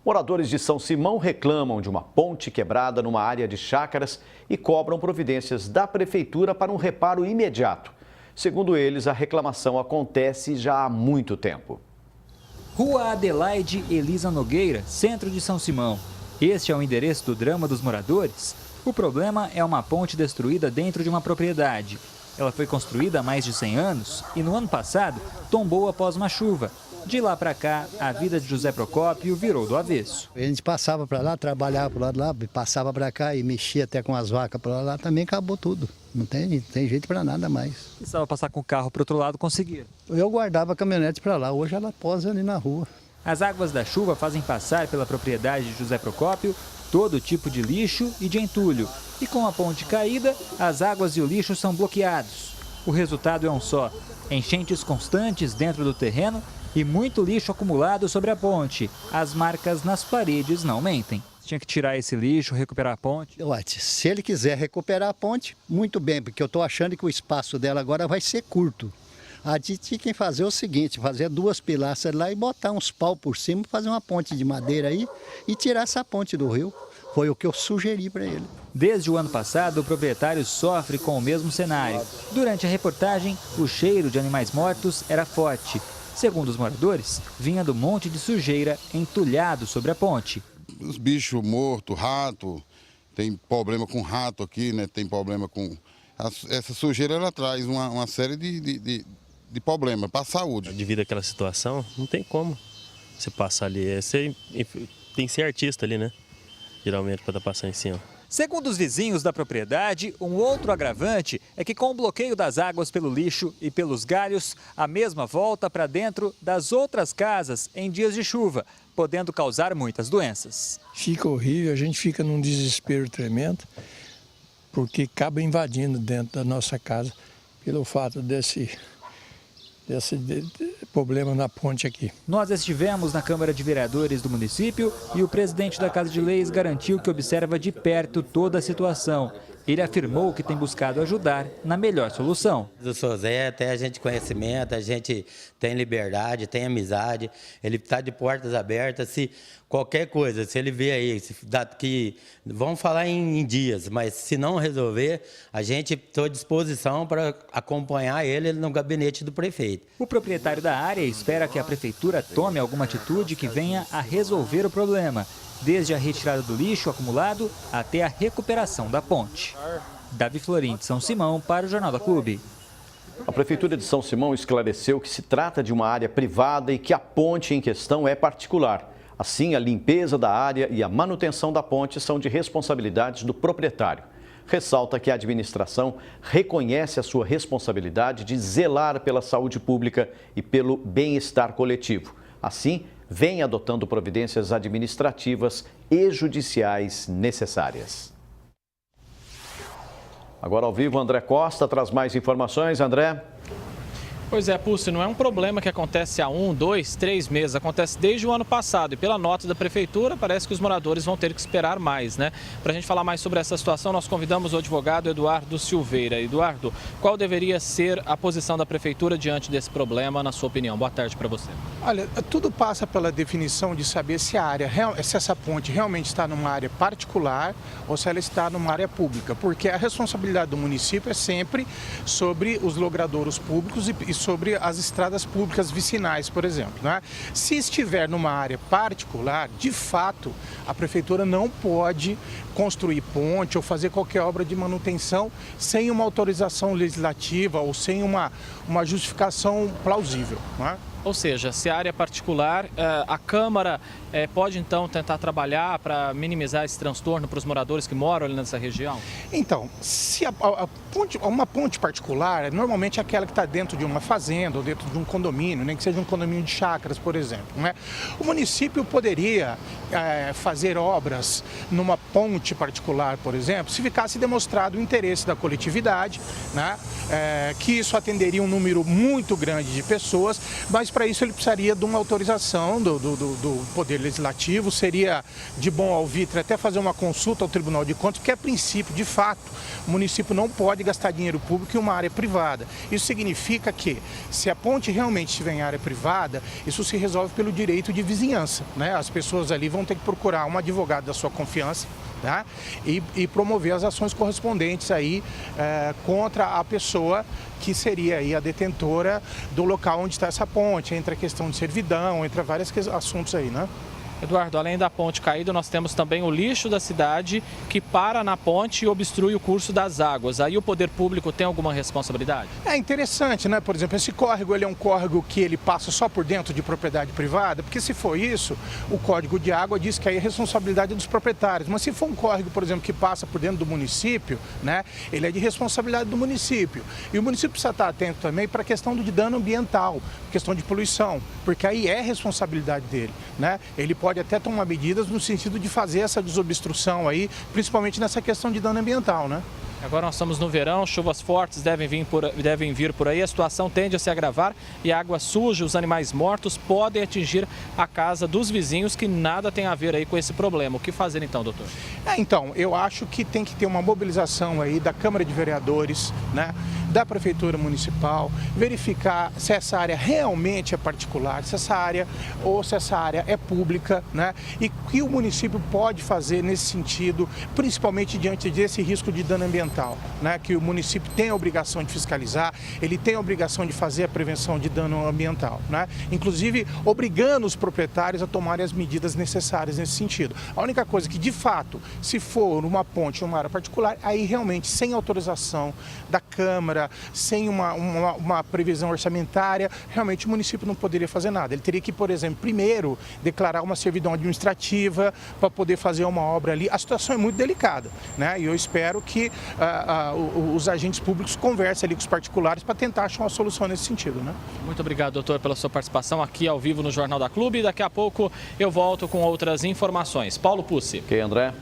Moradores de São Simão reclamam de uma ponte quebrada numa área de chácaras e cobram providências da prefeitura para um reparo imediato. Segundo eles, a reclamação acontece já há muito tempo. Rua Adelaide Elisa Nogueira, centro de São Simão. Este é o endereço do drama dos moradores. O problema é uma ponte destruída dentro de uma propriedade. Ela foi construída há mais de 100 anos e no ano passado tombou após uma chuva. De lá para cá, a vida de José Procópio virou do avesso. A gente passava para lá, trabalhava para lado de lá, passava para cá e mexia até com as vacas para lá, também acabou tudo. Não tem jeito para nada mais. Precisava passar com o carro para o outro lado, conseguiram. Eu guardava a caminhonete para lá, hoje ela posa ali na rua. As águas da chuva fazem passar pela propriedade de José Procópio todo tipo de lixo e de entulho. E com a ponte caída, as águas e o lixo são bloqueados. O resultado é um só: enchentes constantes dentro do terreno e muito lixo acumulado sobre a ponte. As marcas nas paredes não mentem. Tinha que tirar esse lixo, recuperar a ponte? Se ele quiser recuperar a ponte, muito bem, porque eu estou achando que o espaço dela agora vai ser curto. A gente tinha que fazer o seguinte, fazer 2 pilastras lá e botar uns pau por cima, fazer uma ponte de madeira aí e tirar essa ponte do rio. Foi o que eu sugeri para ele. Desde o ano passado, o proprietário sofre com o mesmo cenário. Durante a reportagem, o cheiro de animais mortos era forte. Segundo os moradores, vinha do monte de sujeira entulhado sobre a ponte. Os bichos mortos, rato, tem problema com rato aqui, né? Tem problema com... Essa sujeira, ela traz uma série de problemas para a saúde. Devido àquela situação, não tem como você passar ali. Tem que ser artista ali, né? Geralmente, para estar passando em cima. Segundo os vizinhos da propriedade, um outro agravante é que com o bloqueio das águas pelo lixo e pelos galhos, a mesma volta para dentro das outras casas em dias de chuva, podendo causar muitas doenças. Fica horrível, a gente fica num desespero tremendo, porque acaba invadindo dentro da nossa casa pelo fato desse problema na ponte aqui. Nós estivemos na Câmara de Vereadores do município e o presidente da Casa de Leis garantiu que observa de perto toda a situação. Ele afirmou que tem buscado ajudar na melhor solução. O seu Zé tem a gente conhecimento, a gente tem liberdade, tem amizade, ele está de portas abertas. Se qualquer coisa, se ele vê aí, que vamos falar em dias, mas se não resolver, a gente está à disposição para acompanhar ele no gabinete do prefeito. O proprietário da área espera que a prefeitura tome alguma atitude que venha a resolver o problema, desde a retirada do lixo acumulado até a recuperação da ponte. Davi Florim, de São Simão, para o Jornal da Clube. A Prefeitura de São Simão esclareceu que se trata de uma área privada e que a ponte em questão é particular. Assim, a limpeza da área e a manutenção da ponte são de responsabilidades do proprietário. Ressalta que a administração reconhece a sua responsabilidade de zelar pela saúde pública e pelo bem-estar coletivo. Assim, vem adotando providências administrativas e judiciais necessárias. Agora ao vivo, André Costa traz mais informações. André. Pois é, Pulse, não é um problema que acontece há 1, 2, 3 meses, acontece desde o ano passado e pela nota da Prefeitura parece que os moradores vão ter que esperar mais, né? Para a gente falar mais sobre essa situação, nós convidamos o advogado Eduardo Silveira. Eduardo, qual deveria ser a posição da Prefeitura diante desse problema, na sua opinião? Boa tarde para você. Olha, tudo passa pela definição de saber se essa ponte realmente está numa área particular ou se ela está numa área pública, porque a responsabilidade do município é sempre sobre os logradouros públicos e sobre as estradas públicas vicinais, por exemplo, né? Se estiver numa área particular, de fato, a Prefeitura não pode construir ponte ou fazer qualquer obra de manutenção sem uma autorização legislativa ou sem uma justificação plausível, né? Ou seja, se a área é particular, a Câmara pode então tentar trabalhar para minimizar esse transtorno para os moradores que moram ali nessa região? Então, se uma ponte particular, normalmente é aquela que está dentro de uma fazenda ou dentro de um condomínio, nem que seja um condomínio de chácaras, por exemplo, né? O município poderia fazer obras numa ponte particular, por exemplo, se ficasse demonstrado o interesse da coletividade, né? Que isso atenderia um número muito grande de pessoas, mas para isso ele precisaria de uma autorização do Poder Legislativo. Seria de bom alvitre até fazer uma consulta ao Tribunal de Contas, porque a princípio, de fato, o município não pode gastar dinheiro público em uma área privada. Isso significa que, se a ponte realmente estiver em área privada, isso se resolve pelo direito de vizinhança, né? As pessoas ali vão vão ter que procurar um advogado da sua confiança, tá? E promover as ações correspondentes aí contra a pessoa que seria aí a detentora do local onde está essa ponte, entre a questão de servidão, entre vários assuntos aí, né? Eduardo, além da ponte caída, nós temos também o lixo da cidade que para na ponte e obstrui o curso das águas. Aí o poder público tem alguma responsabilidade? É interessante, né? Por exemplo, esse córrego ele é um córrego que ele passa só por dentro de propriedade privada, porque se for isso, o Código de Água diz que aí é responsabilidade dos proprietários. Mas se for um córrego, por exemplo, que passa por dentro do município, né? Ele é de responsabilidade do município. E o município precisa estar atento também para a questão de dano ambiental, questão de poluição, porque aí é responsabilidade dele, né? Ele pode até tomar medidas no sentido de fazer essa desobstrução aí, principalmente nessa questão de dano ambiental, né? Agora nós estamos no verão, chuvas fortes devem vir por aí, a situação tende a se agravar e a água suja, os animais mortos podem atingir a casa dos vizinhos que nada tem a ver aí com esse problema. O que fazer então, doutor? Então, eu acho que tem que ter uma mobilização aí da Câmara de Vereadores, né, da Prefeitura Municipal, verificar se essa área realmente é particular, se essa área é pública, né, e o que o município pode fazer nesse sentido, principalmente diante desse risco de dano ambiental. Né, que o município tem a obrigação de fiscalizar, ele tem a obrigação de fazer a prevenção de dano ambiental, né, inclusive obrigando os proprietários a tomarem as medidas necessárias nesse sentido. A única coisa que, de fato, se for uma ponte ou uma área particular, aí realmente sem autorização da Câmara, sem uma previsão orçamentária, realmente o município não poderia fazer nada. Ele teria que, por exemplo, primeiro declarar uma servidão administrativa para poder fazer uma obra ali. A situação é muito delicada, né, e eu espero que os agentes públicos conversem ali com os particulares para tentar achar uma solução nesse sentido, né? Muito obrigado, doutor, pela sua participação aqui ao vivo no Jornal da Clube. Daqui a pouco eu volto com outras informações. Paulo Pucci. Ok, André.